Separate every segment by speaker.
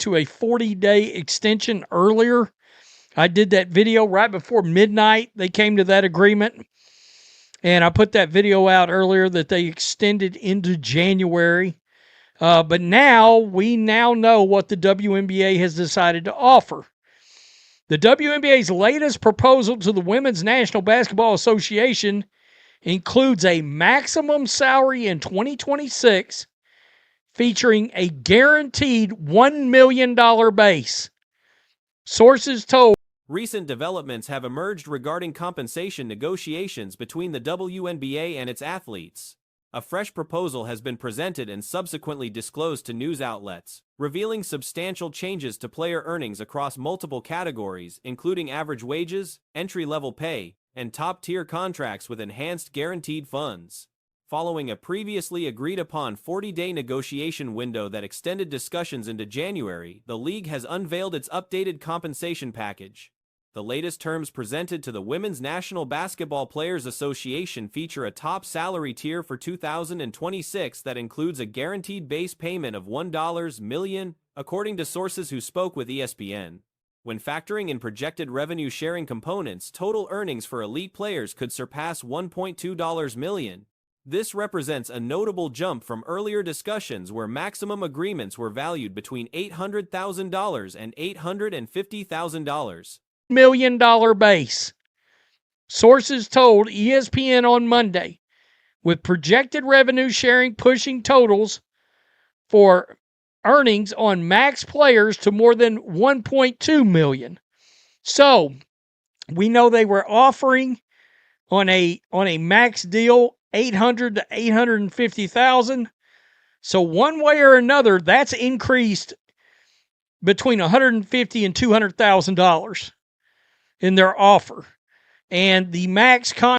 Speaker 1: to a 40-day extension earlier. I did that video right before midnight. They came to that agreement. And I put that video out earlier that they extended into January. But we now know what the WNBA has decided to offer. The WNBA's latest proposal to the Women's National Basketball Association includes a maximum salary in 2026 featuring a guaranteed $1 million base. Sources told
Speaker 2: recent developments have emerged regarding compensation negotiations between the WNBA and its athletes. A fresh proposal has been presented and subsequently disclosed to news outlets, revealing substantial changes to player earnings across multiple categories, including average wages, entry-level pay, and top-tier contracts with enhanced guaranteed funds. Following a previously agreed-upon 40-day negotiation window that extended discussions into January, the league has unveiled its updated compensation package. The latest terms presented to the Women's National Basketball Players Association feature a top salary tier for 2026 that includes a guaranteed base payment of $1 million, according to sources who spoke with ESPN. When factoring in projected revenue-sharing components, total earnings for elite players could surpass $1.2 million. This represents a notable jump from earlier discussions where maximum agreements were valued between $800,000 and $850,000.
Speaker 1: $1 million base. Sources told ESPN on Monday, with projected revenue sharing pushing totals for earnings on max players to more than $1.2 million. So, we know they were offering on a max deal $800,000 to $850,000. So one way or another, that's increased between $150,000 and $200,000 in their offer. And the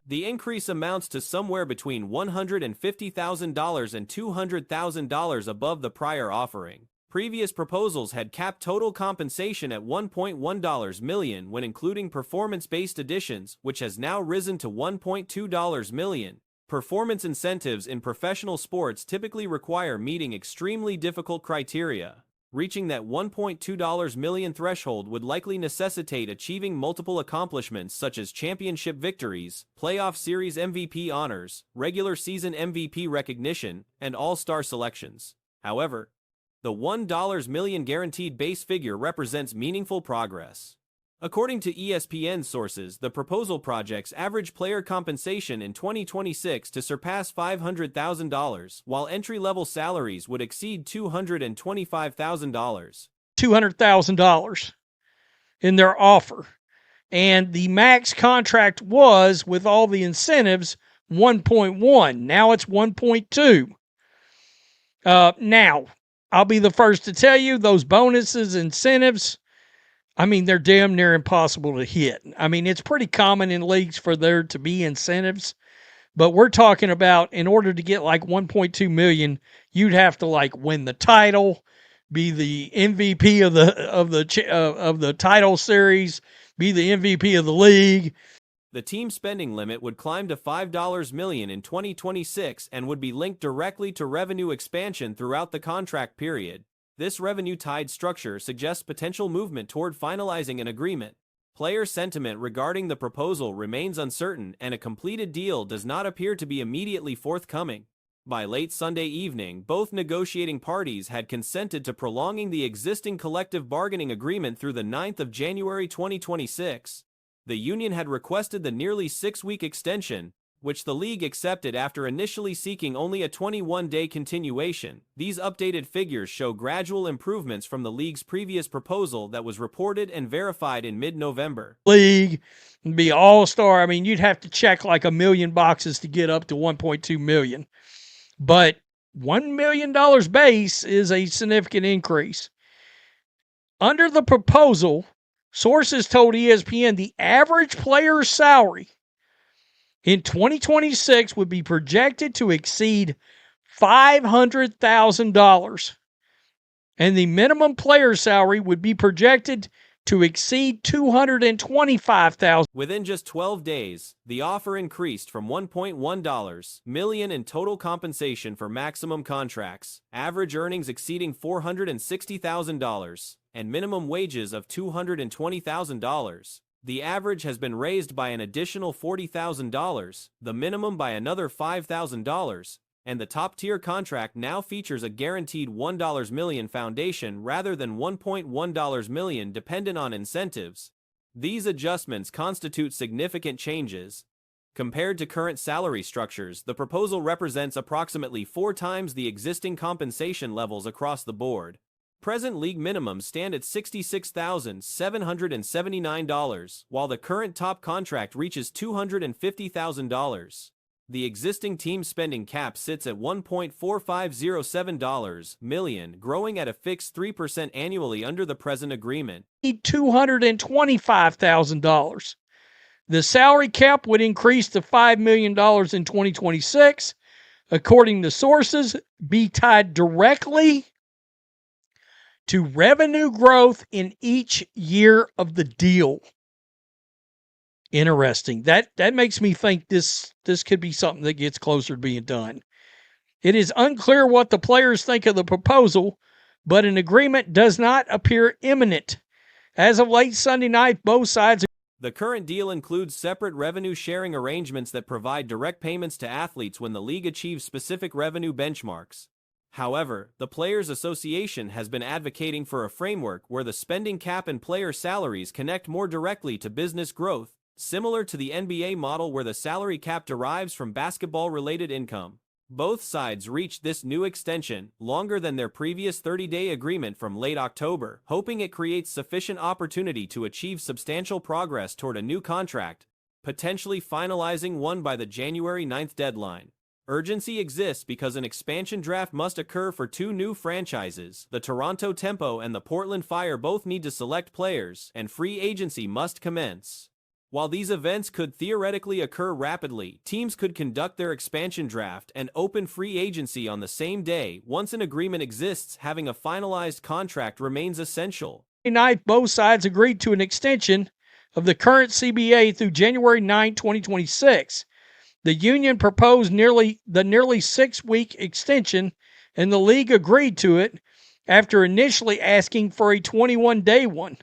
Speaker 2: the increase amounts to somewhere between $150,000 and $200,000 above the prior offering. Previous proposals had capped total compensation at $1.1 million when including performance-based additions, which has now risen to $1.2 million. Performance incentives in professional sports typically require meeting extremely difficult criteria. Reaching that $1.2 million threshold would likely necessitate achieving multiple accomplishments such as championship victories, playoff series MVP honors, regular season MVP recognition, and all-star selections. However, the $1 million guaranteed base figure represents meaningful progress. According to ESPN sources, the proposal projects average player compensation in 2026 to surpass $500,000, while entry-level salaries would exceed $225,000.
Speaker 1: $200,000 in their offer. And the max contract was, with all the incentives, 1.1. Now it's 1.2. Now, I'll be the first to tell you, those bonuses, incentives, I mean, they're damn near impossible to hit. I mean, it's pretty common in leagues for there to be incentives, but we're talking about in order to get like $1.2 million, you'd have to like win the title, be the MVP of the title series, be the MVP of the league.
Speaker 2: The team spending limit would climb to $5 million in 2026 and would be linked directly to revenue expansion throughout the contract period. This revenue-tied structure suggests potential movement toward finalizing an agreement. Player sentiment regarding the proposal remains uncertain, and a completed deal does not appear to be immediately forthcoming. By late Sunday evening, both negotiating parties had consented to prolonging the existing collective bargaining agreement through the 9th of January 2026. The union had requested the nearly 6-week extension, which the league accepted after initially seeking only a 21-day continuation. These updated figures show gradual improvements from the league's previous proposal that was reported and verified in mid-November.
Speaker 1: League be all-star. I mean, you'd have to check like 1 million boxes to get up to $1.2 million. But $1 million base is a significant increase. Under the proposal, sources told ESPN the average player's salary in 2026 would be projected to exceed $500,000. And the minimum player salary would be projected to exceed $225,000.
Speaker 2: Within just 12 days, the offer increased from $1.1 million in total compensation for maximum contracts, average earnings exceeding $460,000, and minimum wages of $220,000. The average has been raised by an additional $40,000, the minimum by another $5,000, and the top-tier contract now features a guaranteed $1 million foundation rather than $1.1 million dependent on incentives. These adjustments constitute significant changes. Compared to current salary structures, the proposal represents approximately 4 times the existing compensation levels across the board. Present league minimums stand at $66,779, while the current top contract reaches $250,000. The existing team spending cap sits at $1.4507 million, growing at a fixed 3% annually under the present agreement.
Speaker 1: $225,000. The salary cap would increase to $5 million in 2026, according to sources, be tied directly to revenue growth in each year of the deal. Interesting. That makes me think this could be something that gets closer to being done. It is unclear what the players think of the proposal, but an agreement does not appear imminent. As of late Sunday night, both sides.
Speaker 2: The current deal includes separate revenue-sharing arrangements that provide direct payments to athletes when the league achieves specific revenue benchmarks. However, the Players Association has been advocating for a framework where the spending cap and player salaries connect more directly to business growth, similar to the NBA model where the salary cap derives from basketball-related income. Both sides reached this new extension, longer than their previous 30-day agreement from late October, hoping it creates sufficient opportunity to achieve substantial progress toward a new contract, potentially finalizing one by the January 9th deadline. Urgency exists because an expansion draft must occur for 2 new franchises. The Toronto Tempo and the Portland Fire both need to select players, and free agency must commence. While these events could theoretically occur rapidly, teams could conduct their expansion draft and open free agency on the same day. Once an agreement exists, having a finalized contract remains essential.
Speaker 1: Night, both sides agreed to an extension of the current CBA through January 9, 2026. The union proposed nearly 6-week extension, and the league agreed to it after initially asking for a 21-day one.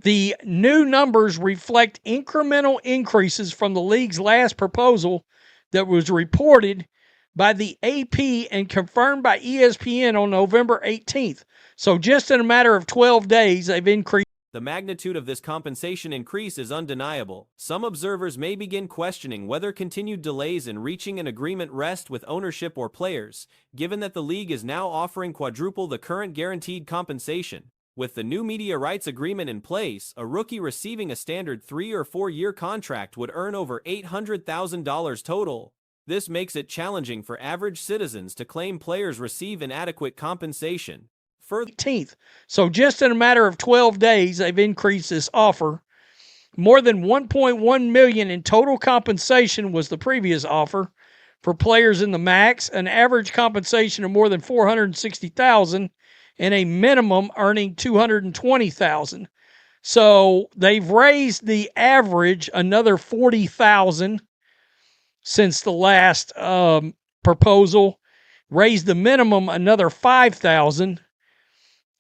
Speaker 1: The new numbers reflect incremental increases from the league's last proposal that was reported by the AP and confirmed by ESPN on November 18th. So just in a matter of 12 days, they've increased.
Speaker 2: The magnitude of this compensation increase is undeniable. Some observers may begin questioning whether continued delays in reaching an agreement rest with ownership or players, given that the league is now offering quadruple the current guaranteed compensation. With the new media rights agreement in place, a rookie receiving a standard 3- or 4-year contract would earn over $800,000 total. This makes it challenging for average citizens to claim players receive inadequate compensation.
Speaker 1: 18th. So just in a matter of 12 days, they've increased this offer. More than $1.1 million in total compensation was the previous offer for players in the max, an average compensation of more than $460,000, and a minimum earning $220,000. So they've raised the average another $40,000 since the last proposal, raised the minimum another $5,000.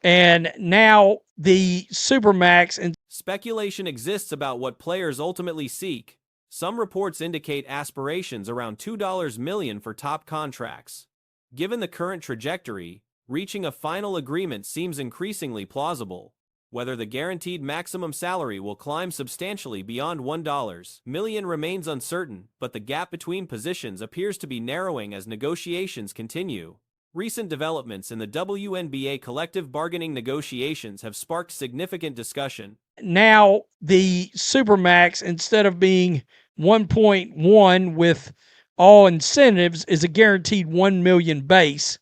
Speaker 1: And now the Supermax and
Speaker 2: speculation exists about what players ultimately seek. Some reports indicate aspirations around $2 million for top contracts. Given the current trajectory, reaching a final agreement seems increasingly plausible. Whether the guaranteed maximum salary will climb substantially beyond $1 million remains uncertain, but the gap between positions appears to be narrowing as negotiations continue. Recent developments in the WNBA collective bargaining negotiations have sparked significant discussion.
Speaker 1: Now, the Supermax, instead of being 1.1 with all incentives, is a guaranteed $1 million base.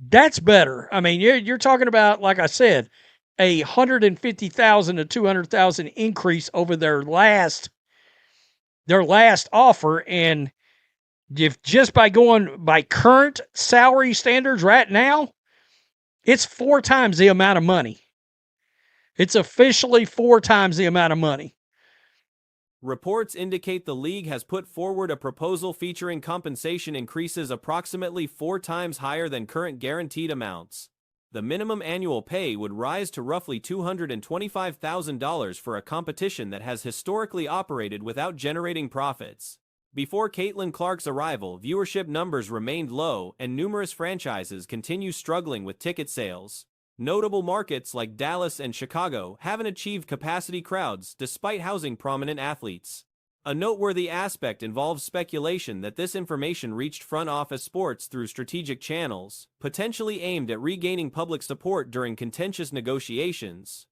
Speaker 1: That's better. I mean, you're talking about, like I said, a $150,000 to $200,000 increase over their last offer, and if just by going by current salary standards right now, it's 4 times the amount of money. It's officially 4 times the amount of money.
Speaker 2: Reports indicate the league has put forward a proposal featuring compensation increases approximately 4 times higher than current guaranteed amounts. The minimum annual pay would rise to roughly $225,000 for a competition that has historically operated without generating profits. Before Caitlin Clark's arrival, viewership numbers remained low, and numerous franchises continue struggling with ticket sales. Notable markets like Dallas and Chicago haven't achieved capacity crowds despite housing prominent athletes. A noteworthy aspect involves speculation that this information reached front office sports through strategic channels, potentially aimed at regaining public support during contentious negotiations.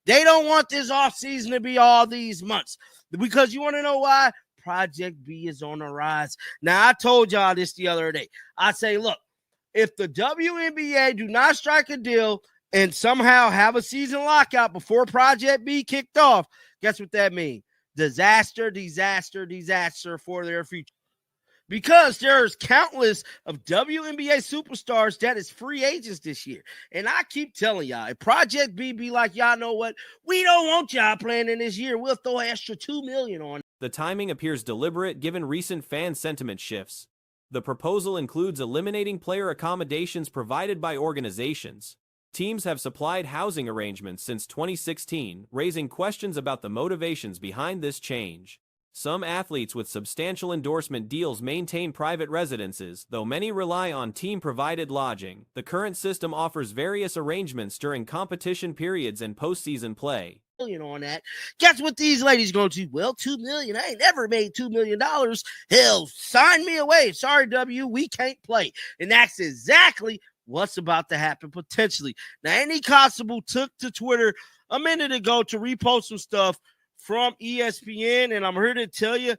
Speaker 3: They don't want this offseason to be all these months because you want to know why? Project B is on the rise. Now, I told y'all this the other day. I say, look, if the WNBA do not strike a deal and somehow have a season lockout before Project B kicked off, guess what that means? Disaster, disaster, disaster for their future. Because there's countless of WNBA superstars that is free agents this year. And I keep telling y'all, if Project B be like, y'all know what? We don't want y'all playing in this year. We'll throw an extra $2 million on.
Speaker 2: The timing appears deliberate given recent fan sentiment shifts. The proposal includes eliminating player accommodations provided by organizations. Teams have supplied housing arrangements since 2016, raising questions about the motivations behind this change. Some athletes with substantial endorsement deals maintain private residences, though many rely on team-provided lodging. The current system offers various arrangements during competition periods and postseason play.
Speaker 3: On that. Guess what these ladies going to? Well, $2 million. I ain't never made $2 million. Hell, sign me away. Sorry, W, we can't play. And that's exactly what's about to happen potentially. Now, Andy Constable took to Twitter a minute ago to repost some stuff from ESPN, and I'm here to tell you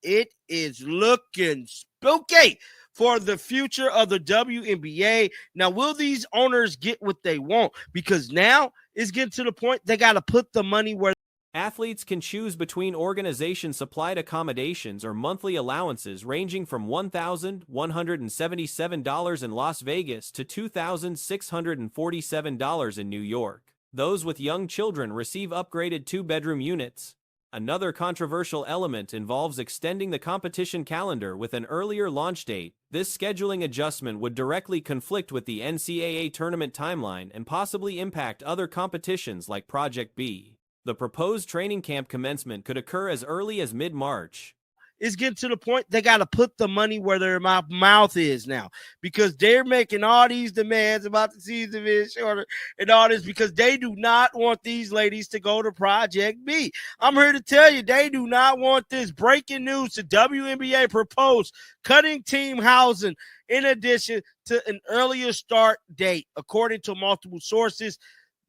Speaker 3: it is looking spooky for the future of the WNBA. Now, will these owners get what they want? Because now it's getting to the point they got to put the money where
Speaker 2: athletes can choose between organization-supplied accommodations or monthly allowances ranging from $1,177 in Las Vegas to $2,647 in New York. Those with young children receive upgraded 2-bedroom units. Another controversial element involves extending the competition calendar with an earlier launch date. This scheduling adjustment would directly conflict with the NCAA tournament timeline and possibly impact other competitions like Project B. The proposed training camp commencement could occur as early as mid-March.
Speaker 3: It's getting to the point they got to put the money where their mouth is now, because they're making all these demands about the season being shorter and all this because they do not want these ladies to go to Project B. I'm here to tell you, they do not want this. Breaking news: the WNBA proposed cutting team housing in addition to an earlier start date. According to multiple sources,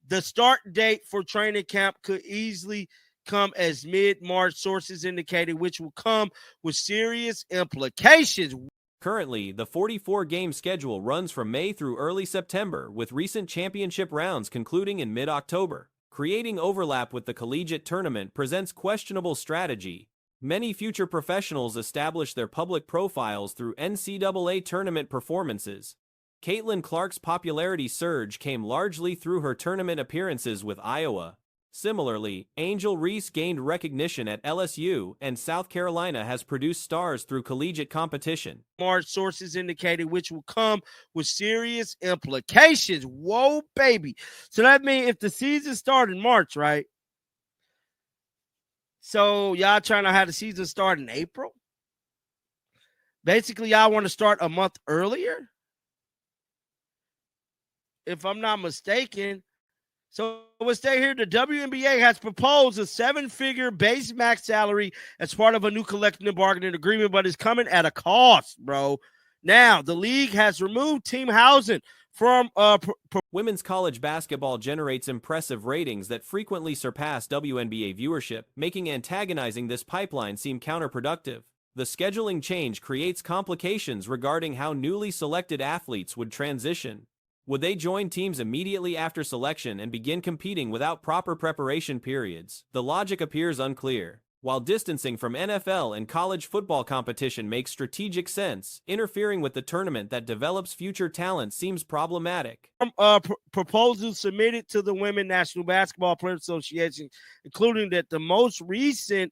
Speaker 3: the start date for training camp could easily come as mid-March, sources indicated, which will come with serious implications.
Speaker 2: Currently, the 44-game schedule runs from May through early September, with recent championship rounds concluding in mid-October. Creating overlap with the collegiate tournament presents questionable strategy. Many future professionals establish their public profiles through NCAA tournament performances. Caitlin Clark's popularity surge came largely through her tournament appearances with Iowa. Similarly, Angel Reese gained recognition at LSU, and South Carolina has produced stars through collegiate competition.
Speaker 3: March, sources indicated, which will come with serious implications. Whoa, baby. So that means if the season started in March, right? So y'all trying to have the season start in April? Basically, y'all want to start a month earlier? If I'm not mistaken. So we'll stay here. The WNBA has proposed a 7-figure base max salary as part of a new collective bargaining agreement, but it's coming at a cost, bro. Now, the league has removed team housing from
Speaker 2: women's college basketball generates impressive ratings that frequently surpass WNBA viewership, making antagonizing this pipeline seem counterproductive. The scheduling change creates complications regarding how newly selected athletes would transition. Would they join teams immediately after selection and begin competing without proper preparation periods? The logic appears unclear. While distancing from NFL and college football competition makes strategic sense, interfering with the tournament that develops future talent seems problematic.
Speaker 3: Proposals submitted to the Women's National Basketball Players Association, including that the most recent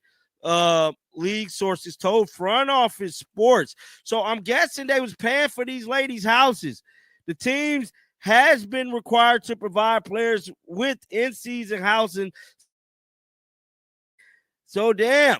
Speaker 3: league sources told Front Office Sports. So I'm guessing they was paying for these ladies' houses. The teams has been required to provide players with in-season housing. So damn.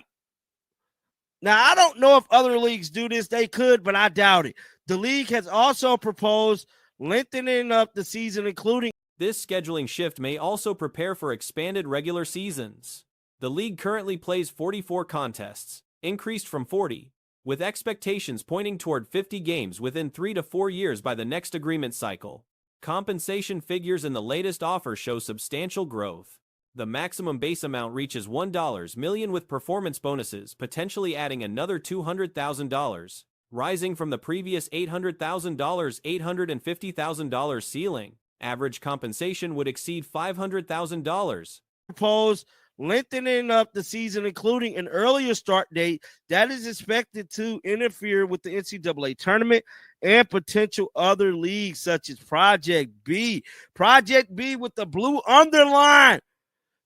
Speaker 3: Now, I don't know if other leagues do this. They could, but I doubt it. The league has also proposed lengthening up the season, including
Speaker 2: this scheduling shift may also prepare for expanded regular seasons. The league currently plays 44 contests, increased from 40, with expectations pointing toward 50 games within 3 to 4 years by the next agreement cycle. Compensation figures in the latest offer show substantial growth. The maximum base amount reaches $1 million with performance bonuses, potentially adding another $200,000, rising from the previous $800,000, $850,000 ceiling. Average compensation would exceed $500,000.
Speaker 3: Proposed lengthening up the season, including an earlier start date that is expected to interfere with the NCAA tournament and potential other leagues such as Project B. Project B with the blue underline.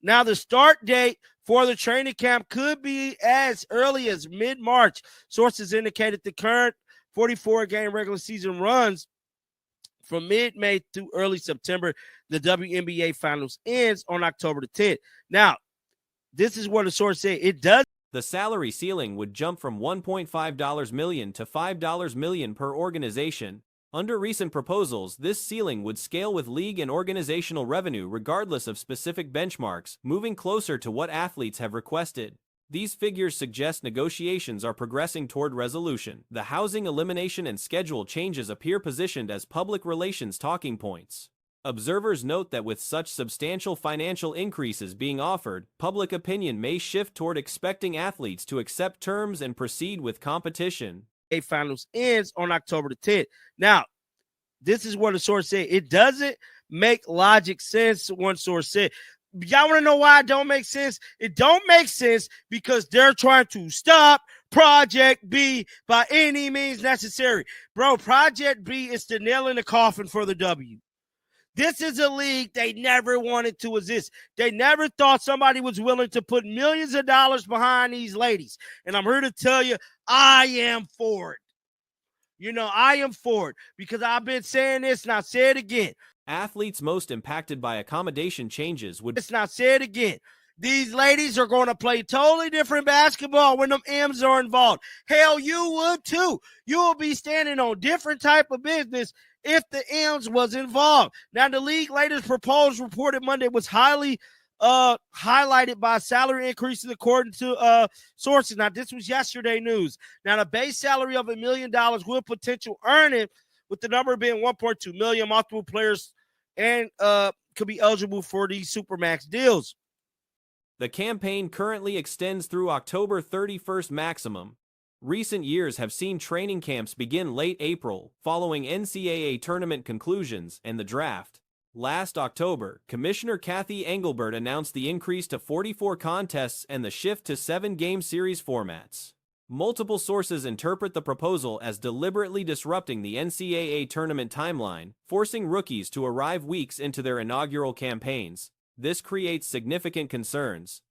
Speaker 3: Now, the start date for the training camp could be as early as mid-March. Sources indicated the current 44-game regular season runs from mid-May through early September. The WNBA Finals ends on October the 10th. Now, this is what the source said. It does.
Speaker 2: The salary ceiling would jump from $1.5 million to $5 million per organization. Under recent proposals, this ceiling would scale with league and organizational revenue regardless of specific benchmarks, moving closer to what athletes have requested. These figures suggest negotiations are progressing toward resolution. The housing elimination and schedule changes appear positioned as public relations talking points. Observers note that with such substantial financial increases being offered, public opinion may shift toward expecting athletes to accept terms and proceed with competition.
Speaker 3: Finals ends on October the 10th. Now, this is what the source said. It doesn't make logic sense, one source said. Y'all want to know why it don't make sense? It don't make sense because they're trying to stop Project B by any means necessary. Bro, Project B is the nail in the coffin for the W. This is a league they never wanted to exist. They never thought somebody was willing to put millions of dollars behind these ladies. And I'm here to tell you, I am for it. You know, I am for it because I've been saying this and I'll say it again.
Speaker 2: Athletes most impacted by accommodation changes would...
Speaker 3: Let's not say it again. These ladies are going to play totally different basketball when them M's are involved. Hell, you would too. You will be standing on different type of business if the M's was involved. Now, the league latest proposed reported Monday was highly highlighted by salary increases according to sources. Now, this was yesterday news. Now, the base salary of $1 million with potential earning, with the number being $1.2 million, multiple players and could be eligible for these Supermax deals.
Speaker 2: The campaign currently extends through October 31st maximum. Recent years have seen training camps begin late April, following NCAA tournament conclusions and the draft. Last October, Commissioner Kathy Engelbert announced the increase to 44 contests and the shift to 7-game series formats. Multiple sources interpret the proposal as deliberately disrupting the NCAA tournament timeline, forcing rookies to arrive weeks into their inaugural campaigns. This creates significant concerns.